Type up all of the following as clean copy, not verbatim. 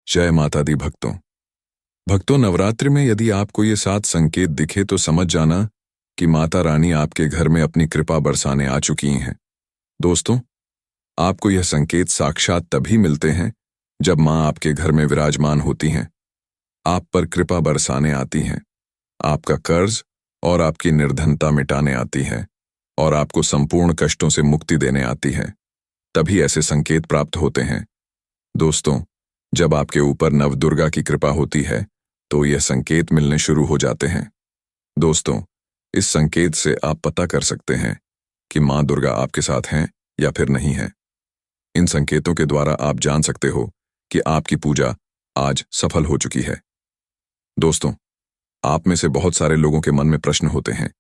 जय माता दी भक्तों। नवरात्रि में यदि आपको ये 7 संकेत दिखे तो समझ जाना कि माता रानी आपके घर में अपनी कृपा बरसाने आ चुकी हैं। दोस्तों, आपको यह संकेत साक्षात तभी मिलते हैं जब मां आपके घर में विराजमान होती हैं, आप पर कृपा बरसाने आती हैं, आपका कर्ज और आपकी निर्धनता मिटाने आती हैं और आपको संपूर्ण कष्टों से मुक्ति देने आती हैं। तभी ऐसे संकेत प्राप्त होते हैं। दोस्तों, जब आपके ऊपर नवदुर्गा की कृपा होती है तो यह संकेत मिलने शुरू हो जाते हैं। दोस्तों, इस संकेत से आप पता कर सकते हैं कि मां दुर्गा आपके साथ हैं या फिर नहीं है। इन संकेतों के द्वारा आप जान सकते हो कि आपकी पूजा आज सफल हो चुकी है। दोस्तों, आप में से बहुत सारे लोगों के मन में प्रश्न होते हैं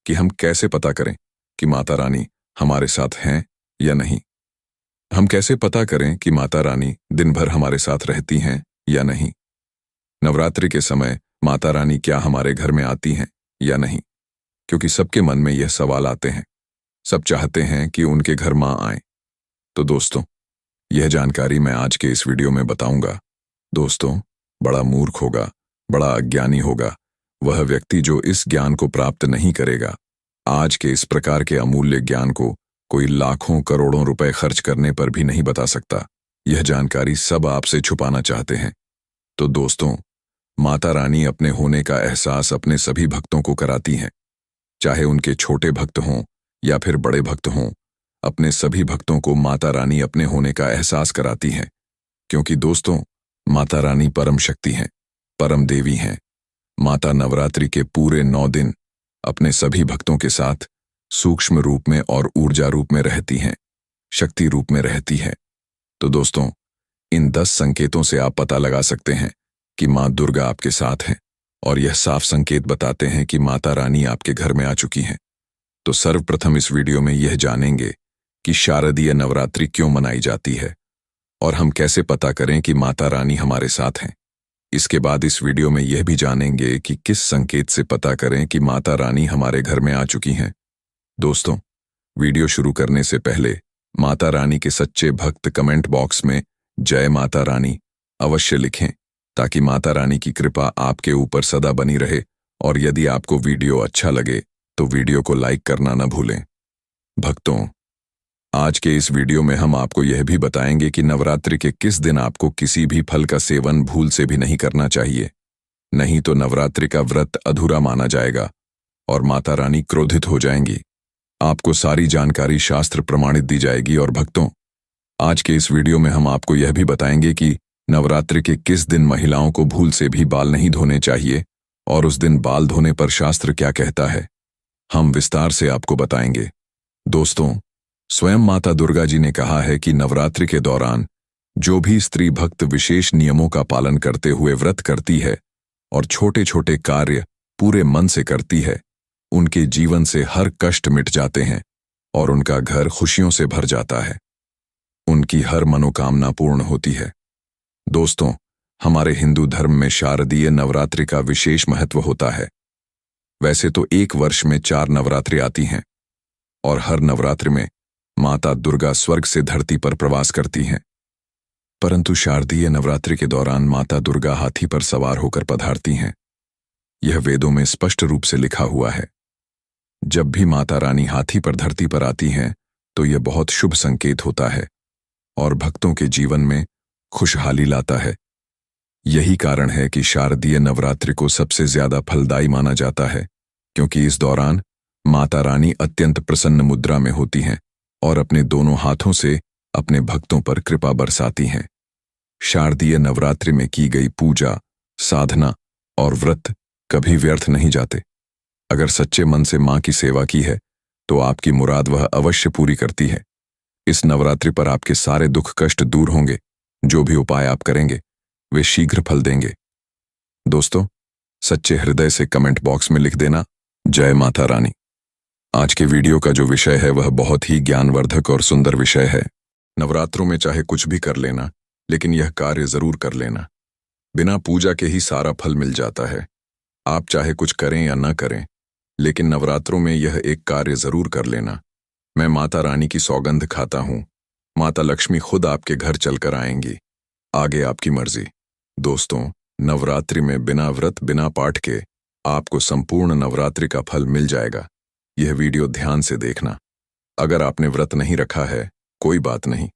कि हम कैसे पता करें कि माता रानी हमारे साथ हैं या नहीं। हम कैसे पता करें कि माता रानी दिन भर हमारे साथ रहती हैं या नहीं। नवरात्रि के समय माता रानी क्या हमारे घर में आती हैं या नहीं, क्योंकि सबके मन में यह सवाल आते हैं। सब चाहते हैं कि उनके घर मां आए। तो दोस्तों, यह जानकारी मैं आज के इस वीडियो में बताऊंगा। दोस्तों, बड़ा मूर्ख होगा, बड़ा अज्ञानी होगा वह व्यक्ति जो इस ज्ञान को प्राप्त नहीं करेगा। आज के इस प्रकार के अमूल्य ज्ञान को कोई लाखों करोड़ों रुपए खर्च करने पर भी नहीं बता सकता। यह जानकारी सब आपसे छुपाना चाहते हैं। तो दोस्तों, माता रानी अपने होने का एहसास अपने सभी भक्तों को कराती हैं, चाहे उनके छोटे भक्त हों या फिर बड़े भक्त हों। अपने सभी भक्तों को माता रानी अपने होने का एहसास कराती हैं, क्योंकि दोस्तों, माता रानी परम शक्ति हैं, परम देवी हैं। माता नवरात्रि के पूरे 9 दिन अपने सभी भक्तों के साथ सूक्ष्म रूप में और ऊर्जा रूप में रहती हैं, शक्ति रूप में रहती है। तो दोस्तों, इन 10 संकेतों से आप पता लगा सकते हैं कि मां दुर्गा आपके साथ हैं और यह साफ संकेत बताते हैं कि माता रानी आपके घर में आ चुकी हैं। तो सर्वप्रथम इस वीडियो में यह जानेंगे कि शारदीय नवरात्रि क्यों मनाई जाती है और हम कैसे पता करें कि माता रानी हमारे साथ हैं। इसके बाद इस वीडियो में यह भी जानेंगे कि किस संकेत से पता करें कि माता रानी हमारे घर में आ चुकी हैं। दोस्तों, वीडियो शुरू करने से पहले माता रानी के सच्चे भक्त कमेंट बॉक्स में जय माता रानी अवश्य लिखें, ताकि माता रानी की कृपा आपके ऊपर सदा बनी रहे। और यदि आपको वीडियो अच्छा लगे तो वीडियो को लाइक करना न भूलें। भक्तों, आज के इस वीडियो में हम आपको यह भी बताएंगे कि नवरात्रि के किस दिन आपको किसी भी फल का सेवन भूल से भी नहीं करना चाहिए, नहीं तो नवरात्रि का व्रत अधूरा माना जाएगा और माता रानी क्रोधित हो जाएंगी। आपको सारी जानकारी शास्त्र प्रमाणित दी जाएगी। और भक्तों, आज के इस वीडियो में हम आपको यह भी बताएंगे कि नवरात्रि के किस दिन महिलाओं को भूल से भी बाल नहीं धोने चाहिए और उस दिन बाल धोने पर शास्त्र क्या कहता है, हम विस्तार से आपको बताएंगे। दोस्तों, स्वयं माता दुर्गा जी ने कहा है कि नवरात्रि के दौरान जो भी स्त्री भक्त विशेष नियमों का पालन करते हुए व्रत करती है और छोटे छोटे कार्य पूरे मन से करती है, उनके जीवन से हर कष्ट मिट जाते हैं और उनका घर खुशियों से भर जाता है। उनकी हर मनोकामना पूर्ण होती है। दोस्तों, हमारे हिंदू धर्म में शारदीय नवरात्रि का विशेष महत्व होता है। वैसे तो एक वर्ष में 4 नवरात्रि आती हैं और हर नवरात्रि में माता दुर्गा स्वर्ग से धरती पर प्रवास करती हैं, परंतु शारदीय नवरात्रि के दौरान माता दुर्गा हाथी पर सवार होकर पधारती हैं। यह वेदों में स्पष्ट रूप से लिखा हुआ है। जब भी माता रानी हाथी पर धरती पर आती हैं तो यह बहुत शुभ संकेत होता है और भक्तों के जीवन में खुशहाली लाता है। यही कारण है कि शारदीय नवरात्रि को सबसे ज्यादा फलदायी माना जाता है, क्योंकि इस दौरान माता रानी अत्यंत प्रसन्न मुद्रा में होती हैं और अपने दोनों हाथों से अपने भक्तों पर कृपा बरसाती हैं। शारदीय नवरात्रि में की गई पूजा, साधना और व्रत कभी व्यर्थ नहीं जाते। अगर सच्चे मन से मां की सेवा की है तो आपकी मुराद वह अवश्य पूरी करती है। इस नवरात्रि पर आपके सारे दुख कष्ट दूर होंगे। जो भी उपाय आप करेंगे वे शीघ्र फल देंगे। दोस्तों, सच्चे हृदय से कमेंट बॉक्स में लिख देना जय माता रानी। आज के वीडियो का जो विषय है वह बहुत ही ज्ञानवर्धक और सुंदर विषय है। नवरात्रों में चाहे कुछ भी कर लेना, लेकिन यह कार्य जरूर कर लेना। बिना पूजा के ही सारा फल मिल जाता है। आप चाहे कुछ करें या न करें, लेकिन नवरात्रों में यह एक कार्य जरूर कर लेना। मैं माता रानी की सौगंध खाता हूं, माता लक्ष्मी खुद आपके घर चलकर आएंगी। आगे आपकी मर्जी। दोस्तों, नवरात्रि में बिना व्रत बिना पाठ के आपको संपूर्ण नवरात्रि का फल मिल जाएगा। यह वीडियो ध्यान से देखना। अगर आपने व्रत नहीं रखा है, कोई बात नहीं,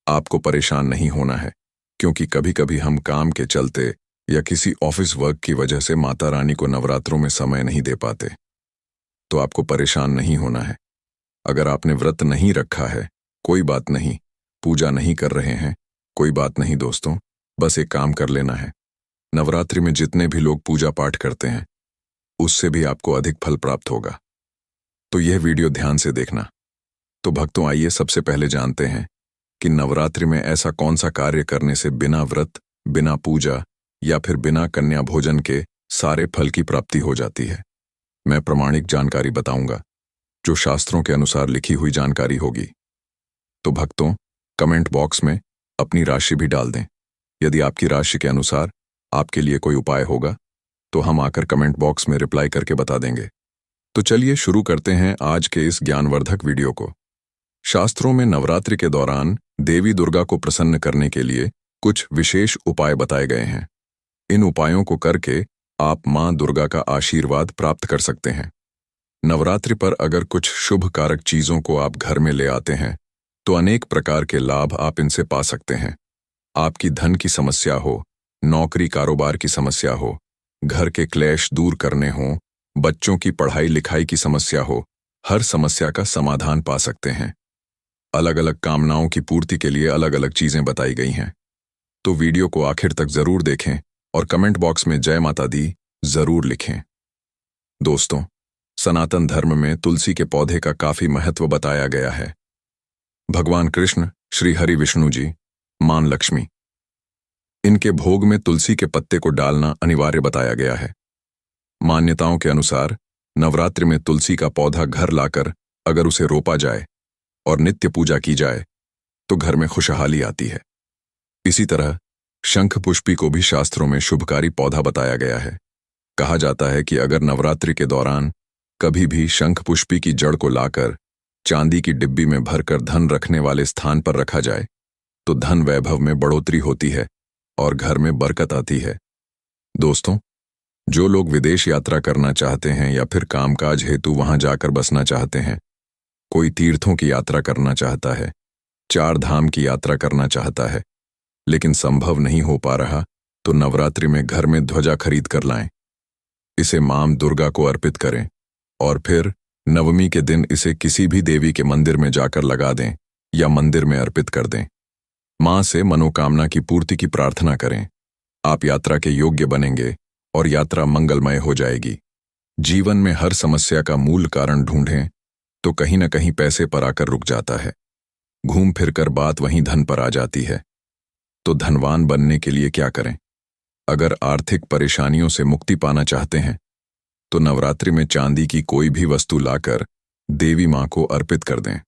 आपको परेशान नहीं होना है, क्योंकि कभी कभी हम काम के चलते या किसी ऑफिस वर्क की वजह से माता रानी को नवरात्रों में समय नहीं दे पाते। तो आपको परेशान नहीं होना है। अगर आपने व्रत नहीं रखा है, कोई बात नहीं, पूजा नहीं कर रहे हैं, कोई बात नहीं दोस्तों, बस एक काम कर लेना है। नवरात्रि में जितने भी लोग पूजा पाठ करते हैं, उससे भी आपको अधिक फल प्राप्त होगा। तो यह वीडियो ध्यान से देखना। तो भक्तों, आइए सबसे पहले जानते हैं कि नवरात्रि में ऐसा कौन सा कार्य करने से बिना व्रत, बिना पूजा या फिर बिना कन्या भोजन के सारे फल की प्राप्ति हो जाती है। मैं प्रामाणिक जानकारी बताऊंगा, जो शास्त्रों के अनुसार लिखी हुई जानकारी होगी। तो भक्तों, कमेंट बॉक्स में अपनी राशि भी डाल दें। यदि आपकी राशि के अनुसार आपके लिए कोई उपाय होगा, तो हम आकर कमेंट बॉक्स में रिप्लाई करके बता देंगे। तो चलिए शुरू करते हैं आज के इस ज्ञानवर्धक वीडियो को। शास्त्रों में नवरात्रि के दौरान देवी दुर्गा को प्रसन्न करने के लिए कुछ विशेष उपाय बताए गए हैं। इन उपायों को करके आप मां दुर्गा का आशीर्वाद प्राप्त कर सकते हैं। नवरात्रि पर अगर कुछ शुभ कारक चीजों को आप घर में ले आते हैं, तो अनेक प्रकार के लाभ आप इनसे पा सकते हैं। आपकी धन की समस्या हो, नौकरी कारोबार की समस्या हो, घर के क्लेश दूर करने हो, बच्चों की पढ़ाई लिखाई की समस्या हो, हर समस्या का समाधान पा सकते हैं। अलग अलग कामनाओं की पूर्ति के लिए अलग अलग चीजें बताई गई हैं। तो वीडियो को आखिर तक जरूर देखें और कमेंट बॉक्स में जय माता दी जरूर लिखें। दोस्तों, सनातन धर्म में तुलसी के पौधे का काफी महत्व बताया गया है। भगवान कृष्ण, श्री हरि विष्णु जी, मां लक्ष्मी, इनके भोग में तुलसी के पत्ते को डालना अनिवार्य बताया गया है। मान्यताओं के अनुसार नवरात्रि में तुलसी का पौधा घर लाकर अगर उसे रोपा जाए और नित्य पूजा की जाए, तो घर में खुशहाली आती है। इसी तरह शंख पुष्पी को भी शास्त्रों में शुभकारी पौधा बताया गया है। कहा जाता है कि अगर नवरात्रि के दौरान कभी भी शंख पुष्पी की जड़ को लाकर चांदी की डिब्बी में भरकर धन रखने वाले स्थान पर रखा जाए, तो धन वैभव में बढ़ोतरी होती है और घर में बरकत आती है। दोस्तों, जो लोग विदेश यात्रा करना चाहते हैं या फिर कामकाज हेतु वहां जाकर बसना चाहते हैं, कोई तीर्थों की यात्रा करना चाहता है, 4 धाम की यात्रा करना चाहता है, लेकिन संभव नहीं हो पा रहा, तो नवरात्रि में घर में ध्वजा खरीद कर लाएं। इसे मां दुर्गा को अर्पित करें और फिर नवमी के दिन इसे किसी भी देवी के मंदिर में जाकर लगा दें या मंदिर में अर्पित कर दें। मां से मनोकामना की पूर्ति की प्रार्थना करें। आप यात्रा के योग्य बनेंगे और यात्रा मंगलमय हो जाएगी। जीवन में हर समस्या का मूल कारण ढूंढें तो कहीं न कहीं पैसे पर आकर रुक जाता है। घूम फिरकर बात वहीं धन पर आ जाती है। तो धनवान बनने के लिए क्या करें? अगर आर्थिक परेशानियों से मुक्ति पाना चाहते हैं, तो नवरात्रि में चांदी की कोई भी वस्तु लाकर देवी मां को अर्पित कर दें।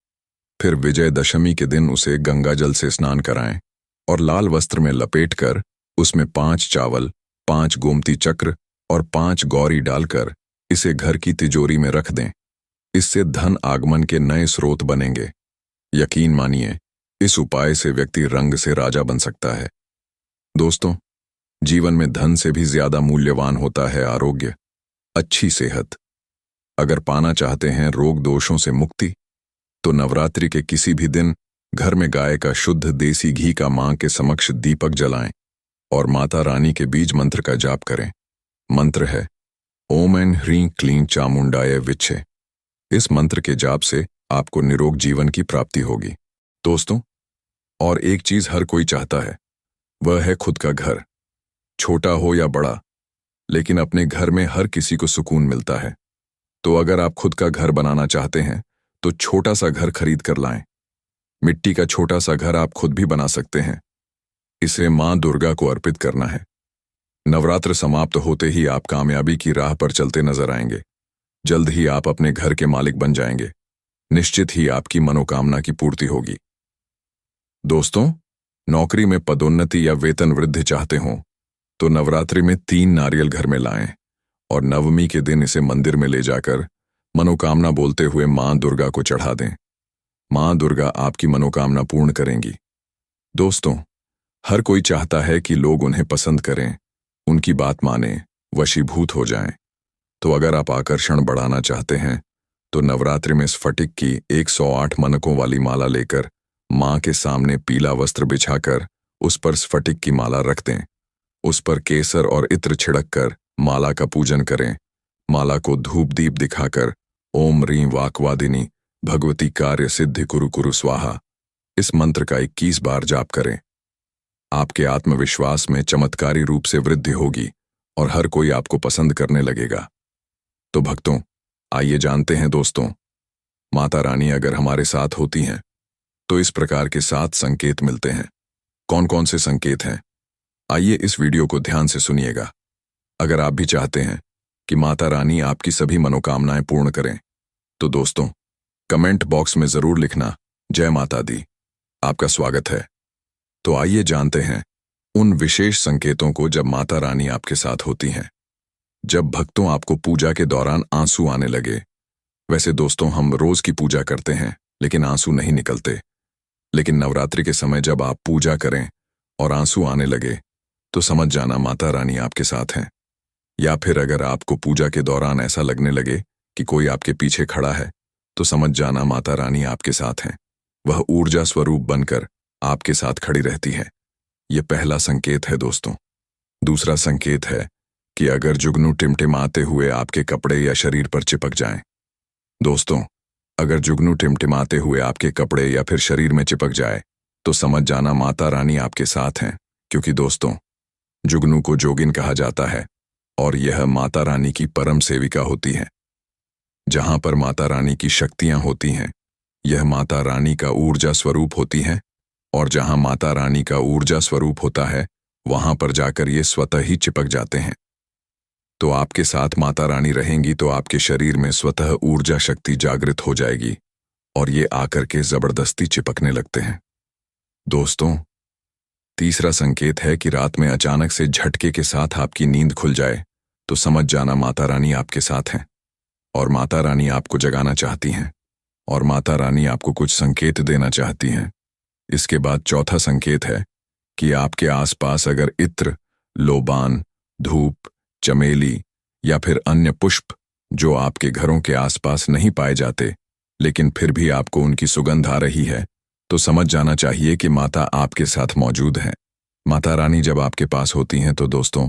फिर विजयदशमी के दिन उसे गंगा जल से स्नान कराएं और लाल वस्त्र में लपेटकर उसमें 5 चावल, 5 गोमती चक्र और 5 गौरी डालकर इसे घर की तिजोरी में रख दें। इससे धन आगमन के नए स्रोत बनेंगे। यकीन मानिए, इस उपाय से व्यक्ति रंग से राजा बन सकता है। दोस्तों, जीवन में धन से भी ज्यादा मूल्यवान होता है आरोग्य, अच्छी सेहत। अगर पाना चाहते हैं रोग दोषों से मुक्ति, तो नवरात्रि के किसी भी दिन घर में गाय का शुद्ध देसी घी का मां के समक्ष दीपक जलाएं और माता रानी के बीज मंत्र का जाप करें। मंत्र है ओम ऐं ह्रीं क्लीं चामुंडाय विच्छे। इस मंत्र के जाप से आपको निरोग जीवन की प्राप्ति होगी। दोस्तों, और एक चीज हर कोई चाहता है, वह है खुद का घर, छोटा हो या बड़ा, लेकिन अपने घर में हर किसी को सुकून मिलता है। तो अगर आप खुद का घर बनाना चाहते हैं, तो छोटा सा घर खरीद कर लाएं। मिट्टी का छोटा सा घर आप खुद भी बना सकते हैं। इसे मां दुर्गा को अर्पित करना है। नवरात्र समाप्त होते ही आप कामयाबी की राह पर चलते नजर आएंगे। जल्द ही आप अपने घर के मालिक बन जाएंगे। निश्चित ही आपकी मनोकामना की पूर्ति होगी। दोस्तों, नौकरी में पदोन्नति या वेतन वृद्धि चाहते हो, तो नवरात्रि में 3 नारियल घर में लाएं और नवमी के दिन इसे मंदिर में ले जाकर मनोकामना बोलते हुए मां दुर्गा को चढ़ा दें। मां दुर्गा आपकी मनोकामना पूर्ण करेंगी। दोस्तों, हर कोई चाहता है कि लोग उन्हें पसंद करें, उनकी बात माने, वशीभूत हो जाएं। तो अगर आप आकर्षण बढ़ाना चाहते हैं तो नवरात्रि में स्फटिक की 108 मनकों वाली माला लेकर माँ के सामने पीला वस्त्र बिछाकर उस पर स्फटिक की माला रख दें। उस पर केसर और इत्र छिड़क कर माला का पूजन करें। माला को धूप दीप दिखाकर ओम रीं वाक्वादिनी भगवती कार्य सिद्धि कुरु कुरु स्वाहा इस मंत्र का 21 बार जाप करें। आपके आत्मविश्वास में चमत्कारी रूप से वृद्धि होगी और हर कोई आपको पसंद करने लगेगा। तो भक्तों, आइए जानते हैं दोस्तों, माता रानी अगर हमारे साथ होती हैं तो इस प्रकार के 7 संकेत मिलते हैं। कौन कौन से संकेत हैं? आइए इस वीडियो को ध्यान से सुनिएगा। अगर आप भी चाहते हैं कि माता रानी आपकी सभी मनोकामनाएं पूर्ण करें तो दोस्तों, कमेंट बॉक्स में जरूर लिखना जय माता दी। आपका स्वागत है। तो आइए जानते हैं उन विशेष संकेतों को जब माता रानी आपके साथ होती हैं। जब भक्तों आपको पूजा के दौरान आंसू आने लगे। वैसे दोस्तों, हम रोज की पूजा करते हैं लेकिन आंसू नहीं निकलते। लेकिन नवरात्रि के समय जब आप पूजा करें और आंसू आने लगे तो समझ जाना माता रानी आपके साथ हैं। या फिर अगर आपको पूजा के दौरान ऐसा लगने लगे कि कोई आपके पीछे खड़ा है तो समझ जाना माता रानी आपके साथ हैं। वह ऊर्जा स्वरूप बनकर आपके साथ खड़ी रहती है। यह पहला संकेत है दोस्तों। दूसरा संकेत है कि अगर जुगनू टिमटिमाते हुए आपके कपड़े या शरीर पर चिपक जाएं। दोस्तों, अगर जुगनू टिमटिमाते हुए आपके कपड़े या फिर शरीर में चिपक जाए तो समझ जाना माता रानी आपके साथ हैं। क्योंकि दोस्तों, जुगनू को जोगिन कहा जाता है और यह माता रानी की परम सेविका होती है। जहां पर माता रानी की शक्तियां होती हैं, यह माता रानी का ऊर्जा स्वरूप होती हैं। और जहां माता रानी का ऊर्जा स्वरूप होता है वहां पर जाकर ये स्वतः ही चिपक जाते हैं। तो आपके साथ माता रानी रहेंगी तो आपके शरीर में स्वतः ऊर्जा शक्ति जागृत हो जाएगी और ये आकर के जबरदस्ती चिपकने लगते हैं। दोस्तों, तीसरा संकेत है कि रात में अचानक से झटके के साथ आपकी नींद खुल जाए तो समझ जाना माता रानी आपके साथ हैं और माता रानी आपको जगाना चाहती हैं और माता रानी आपको कुछ संकेत देना चाहती हैं। इसके बाद चौथा संकेत है कि आपके आसपास अगर इत्र, लोबान, धूप, चमेली या फिर अन्य पुष्प जो आपके घरों के आसपास नहीं पाए जाते लेकिन फिर भी आपको उनकी सुगंध आ रही है तो समझ जाना चाहिए कि माता आपके साथ मौजूद है। माता रानी जब आपके पास होती हैं तो दोस्तों,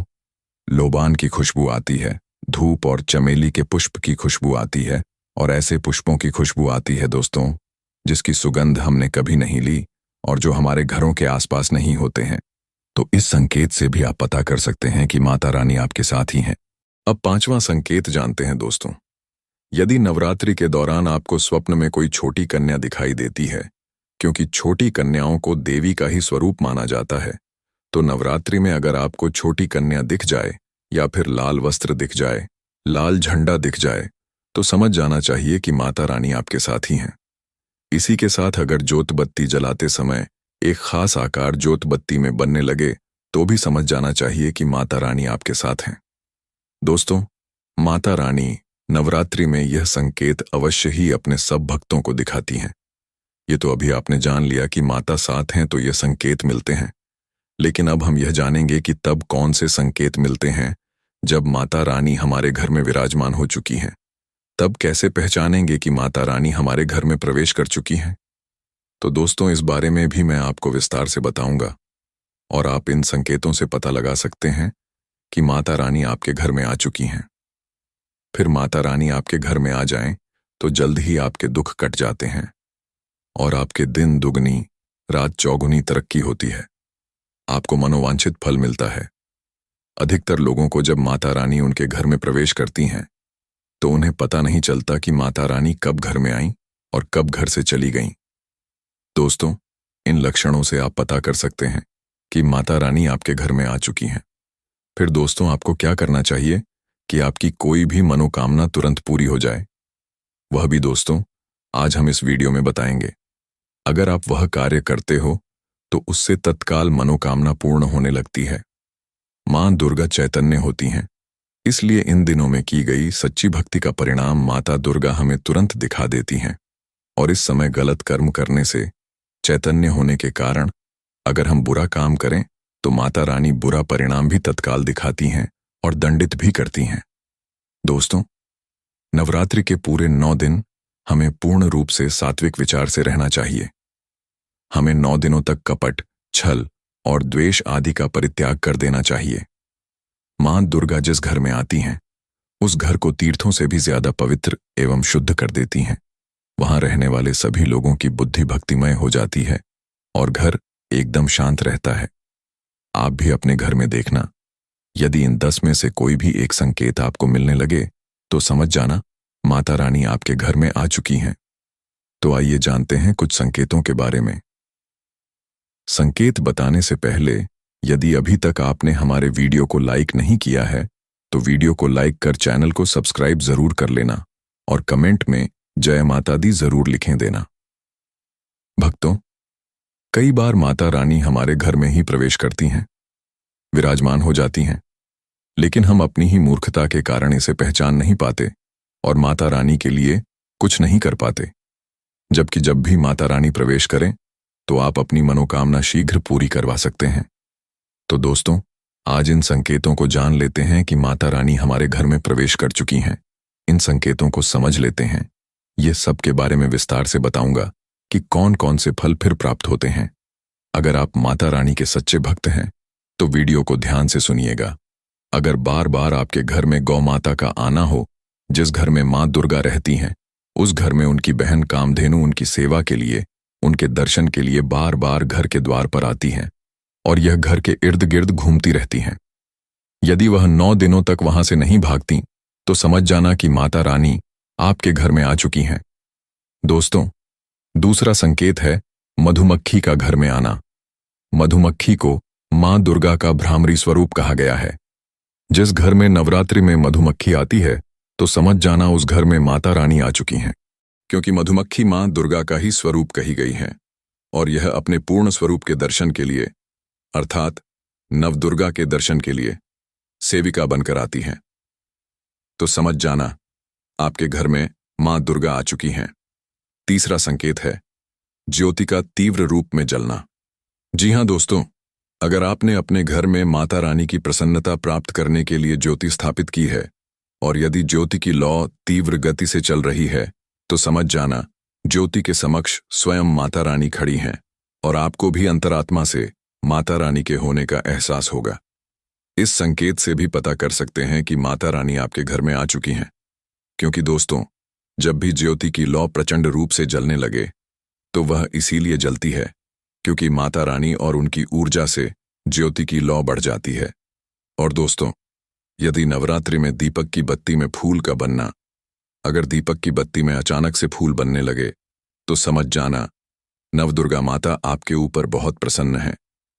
लोबान की खुशबू आती है, धूप और चमेली के पुष्प की खुशबू आती है और ऐसे पुष्पों की खुशबू आती है दोस्तों जिसकी सुगंध हमने कभी नहीं ली और जो हमारे घरों के आसपास नहीं होते हैं। तो इस संकेत से भी आप पता कर सकते हैं कि माता रानी आपके साथ ही हैं। अब 5वां संकेत जानते हैं दोस्तों। यदि नवरात्रि के दौरान आपको स्वप्न में कोई छोटी कन्या दिखाई देती है, क्योंकि छोटी कन्याओं को देवी का ही स्वरूप माना जाता है, तो नवरात्रि में अगर आपको छोटी कन्या दिख जाए या फिर लाल वस्त्र दिख जाए, लाल झंडा दिख जाए तो समझ जाना चाहिए कि माता रानी आपके साथ ही हैं। इसी के साथ अगर जोत बत्ती जलाते समय एक खास आकार जोत बत्ती में बनने लगे तो भी समझ जाना चाहिए कि माता रानी आपके साथ हैं। दोस्तों, माता रानी नवरात्रि में यह संकेत अवश्य ही अपने सब भक्तों को दिखाती हैं। ये तो अभी आपने जान लिया कि माता साथ हैं तो ये संकेत मिलते हैं, लेकिन अब हम यह जानेंगे कि तब कौन से संकेत मिलते हैं जब माता रानी हमारे घर में विराजमान हो चुकी हैं। तब कैसे पहचानेंगे कि माता रानी हमारे घर में प्रवेश कर चुकी हैं? तो दोस्तों, इस बारे में भी मैं आपको विस्तार से बताऊंगा और आप इन संकेतों से पता लगा सकते हैं कि माता रानी आपके घर में आ चुकी हैं। फिर माता रानी आपके घर में आ जाएं तो जल्द ही आपके दुख कट जाते हैं और आपके दिन दुगनी रात चौगुनी तरक्की होती है। आपको मनोवांछित फल मिलता है। अधिकतर लोगों को जब माता रानी उनके घर में प्रवेश करती हैं तो उन्हें पता नहीं चलता कि माता रानी कब घर में आईं और कब घर से चली गईं। दोस्तों, इन लक्षणों से आप पता कर सकते हैं कि माता रानी आपके घर में आ चुकी हैं। फिर दोस्तों, आपको क्या करना चाहिए कि आपकी कोई भी मनोकामना तुरंत पूरी हो जाए? वह भी दोस्तों आज हम इस वीडियो में बताएंगे। अगर आप वह कार्य करते हो तो उससे तत्काल मनोकामना पूर्ण होने लगती है। मां दुर्गा चैतन्य होती हैं, इसलिए इन दिनों में की गई सच्ची भक्ति का परिणाम माता दुर्गा हमें तुरंत दिखा देती हैं और इस समय गलत कर्म करने से चैतन्य होने के कारण अगर हम बुरा काम करें तो माता रानी बुरा परिणाम भी तत्काल दिखाती हैं और दंडित भी करती हैं। दोस्तों, नवरात्रि के पूरे 9 दिन हमें पूर्ण रूप से सात्विक विचार से रहना चाहिए। हमें 9 दिनों तक कपट, छल और द्वेष आदि का परित्याग कर देना चाहिए। मां दुर्गा जिस घर में आती हैं, उस घर को तीर्थों से भी ज्यादा पवित्र एवं शुद्ध कर देती हैं। वहां रहने वाले सभी लोगों की बुद्धि भक्तिमय हो जाती है और घर एकदम शांत रहता है। आप भी अपने घर में देखना, यदि इन 10 में से कोई भी एक संकेत आपको मिलने लगे तो समझ जाना माता रानी आपके घर में आ चुकी हैं। तो आइए जानते हैं कुछ संकेतों के बारे में। संकेत बताने से पहले यदि अभी तक आपने हमारे वीडियो को लाइक नहीं किया है तो वीडियो को लाइक कर चैनल को सब्सक्राइब जरूर कर लेना और कमेंट में जय माता दी जरूर लिखें देना। भक्तों, कई बार माता रानी हमारे घर में ही प्रवेश करती हैं, विराजमान हो जाती हैं, लेकिन हम अपनी ही मूर्खता के कारण इसे पहचान नहीं पाते और माता रानी के लिए कुछ नहीं कर पाते। जबकि जब भी माता रानी प्रवेश करें तो आप अपनी मनोकामना शीघ्र पूरी करवा सकते हैं। तो दोस्तों, आज इन संकेतों को जान लेते हैं कि माता रानी हमारे घर में प्रवेश कर चुकी हैं। इन संकेतों को समझ लेते हैं। ये सब के बारे में विस्तार से बताऊंगा कि कौन कौन से फल फिर प्राप्त होते हैं। अगर आप माता रानी के सच्चे भक्त हैं तो वीडियो को ध्यान से सुनिएगा। अगर बार बार आपके घर में गौ माता का आना हो, जिस घर में मां दुर्गा रहती हैं, उस घर में उनकी बहन कामधेनु उनकी सेवा के लिए, उनके दर्शन के लिए बार बार घर के द्वार पर आती हैं और यह घर के इर्द गिर्द घूमती रहती हैं। यदि वह 9 दिनों तक वहां से नहीं भागती तो समझ जाना कि माता रानी आपके घर में आ चुकी हैं। दोस्तों, दूसरा संकेत है मधुमक्खी का घर में आना। मधुमक्खी को मां दुर्गा का भ्रामरी स्वरूप कहा गया है। जिस घर में नवरात्रि में मधुमक्खी आती है तो समझ जाना उस घर में माता रानी आ चुकी हैं, क्योंकि मधुमक्खी मां दुर्गा का ही स्वरूप कही गई है और यह अपने पूर्ण स्वरूप के दर्शन के लिए, अर्थात नवदुर्गा के दर्शन के लिए सेविका बनकर आती हैं। तो समझ जाना आपके घर में मां दुर्गा आ चुकी हैं। तीसरा संकेत है ज्योति का तीव्र रूप में जलना। जी हां दोस्तों, अगर आपने अपने घर में माता रानी की प्रसन्नता प्राप्त करने के लिए ज्योति स्थापित की है और यदि ज्योति की लौ तीव्र गति से चल रही है तो समझ जाना ज्योति के समक्ष स्वयं माता रानी खड़ी हैं और आपको भी अंतरात्मा से माता रानी के होने का एहसास होगा। इस संकेत से भी पता कर सकते हैं कि माता रानी आपके घर में आ चुकी हैं, क्योंकि दोस्तों, जब भी ज्योति की लौ प्रचंड रूप से जलने लगे तो वह इसीलिए जलती है क्योंकि माता रानी और उनकी ऊर्जा से ज्योति की लौ बढ़ जाती है। और दोस्तों, यदि नवरात्रि में दीपक की बत्ती में फूल का बनना, अगर दीपक की बत्ती में अचानक से फूल बनने लगे तो समझ जाना नवदुर्गा माता आपके ऊपर बहुत प्रसन्न है,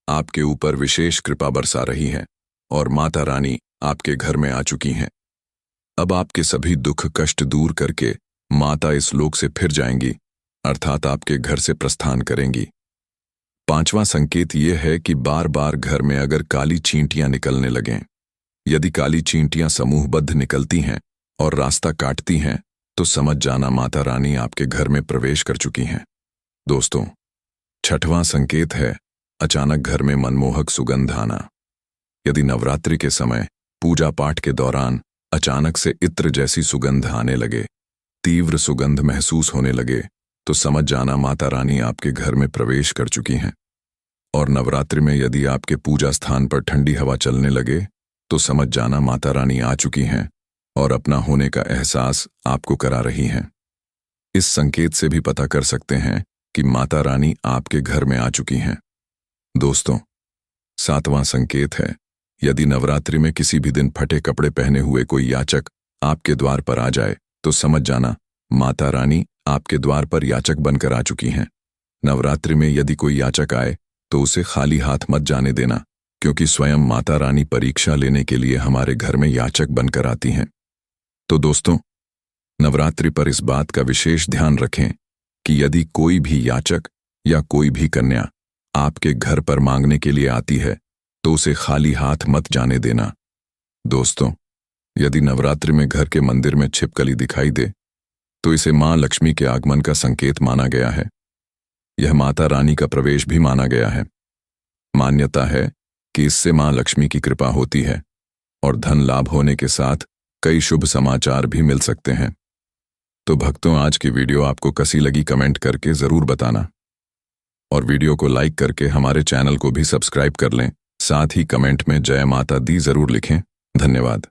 आपके ऊपर विशेष कृपा बरसा रही है और माता रानी आपके घर में आ चुकी हैं। अब आपके सभी दुख कष्ट दूर करके माता इस लोक से फिर जाएंगी, अर्थात आपके घर से प्रस्थान करेंगी। पांचवां संकेत यह है कि बार बार घर में अगर काली चींटियां निकलने लगें, यदि काली चींटियां समूहबद्ध निकलती हैं और रास्ता काटती हैं तो समझ जाना माता रानी आपके घर में प्रवेश कर चुकी हैं। दोस्तों, छठवां संकेत है अचानक घर में मनमोहक सुगंध आना। यदि नवरात्रि के समय पूजा पाठ के दौरान अचानक से इत्र जैसी सुगंध आने लगे, तीव्र सुगंध महसूस होने लगे, तो समझ जाना माता रानी आपके घर में प्रवेश कर चुकी हैं। और नवरात्रि में यदि आपके पूजा स्थान पर ठंडी हवा चलने लगे तो समझ जाना माता रानी आ चुकी हैं और अपना होने का एहसास आपको करा रही हैं। इस संकेत से भी पता कर सकते हैं कि माता रानी आपके घर में आ चुकी हैं। दोस्तों, सातवां संकेत है यदि नवरात्रि में किसी भी दिन फटे कपड़े पहने हुए कोई याचक आपके द्वार पर आ जाए तो समझ जाना माता रानी आपके द्वार पर याचक बनकर आ चुकी हैं। नवरात्रि में यदि कोई याचक आए तो उसे खाली हाथ मत जाने देना, क्योंकि स्वयं माता रानी परीक्षा लेने के लिए हमारे घर में याचक बनकर आती हैं। तो दोस्तों, नवरात्रि पर इस बात का विशेष ध्यान रखें कि यदि कोई भी याचक या कोई भी कन्या आपके घर पर मांगने के लिए आती है तो उसे खाली हाथ मत जाने देना। दोस्तों, यदि नवरात्रि में घर के मंदिर में छिपकली दिखाई दे तो इसे मां लक्ष्मी के आगमन का संकेत माना गया है। यह माता रानी का प्रवेश भी माना गया है। मान्यता है कि इससे मां लक्ष्मी की कृपा होती है और धन लाभ होने के साथ कई शुभ समाचार भी मिल सकते हैं। तो भक्तों, आज की वीडियो आपको कैसी लगी कमेंट करके ज़रूर बताना और वीडियो को लाइक करके हमारे चैनल को भी सब्सक्राइब कर लें। साथ ही कमेंट में जय माता दी ज़रूर लिखें। धन्यवाद।